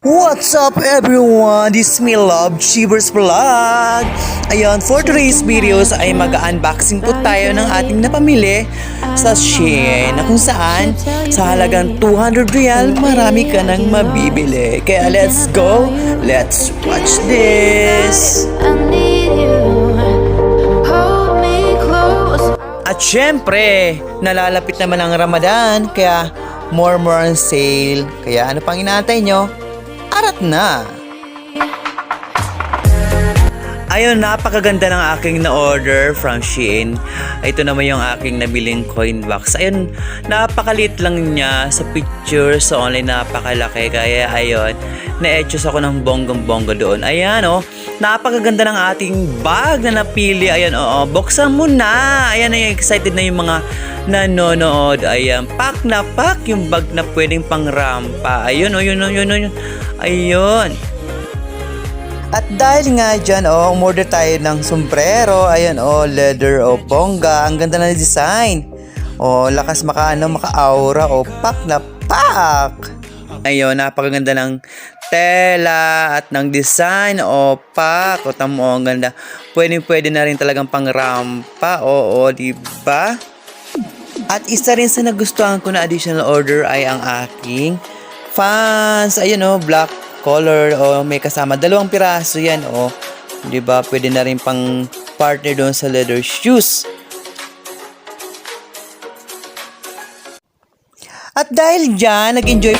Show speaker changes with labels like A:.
A: What's up everyone? This is me Love Shivers Vlog. Ayan, for today's videos ay mag-unboxing po tayo ng ating napamili sa Shein na kung saan sa halagang 200 real marami ka nang mabibili. Kaya let's go, let's watch this! At syempre, nalalapit naman ang Ramadan kaya more on sale. Kaya ano pang inaantay nyo? Arat na! Ayun, napakaganda ng aking na-order from Shein. Ito naman yung aking nabiling coin box. Ayun, napakalit lang niya sa picture. Sa online, napakalaki. Kaya ayun, na-etchos ako ng bonggong-bongga doon. Ayan, oh. Napakaganda ng ating bag na napili. Ayan, buksan mo na. Ayan, excited na yung mga nanonood. Ayan, pack na pack yung bag na pwedeng pang rampa. Ayun, yun. Ayun. At dahil nga dyan, umorder tayo ng sombrero. Ayan, leather, bongga. Ang ganda na design. Lakas maka-aura. Pack na pack. Ayun, napakaganda ng tela at ng design. Pack. Tamo, ang ganda. Pwede na rin talagang pang rampa. Diba? At isa rin sa nagustuhan ko na additional order ay ang aking fans. Ayun, black color, may kasama 2 piraso yan, di ba? Pwede na rin pang partner doon sa leather shoes. At dahil dyan, nag-enjoy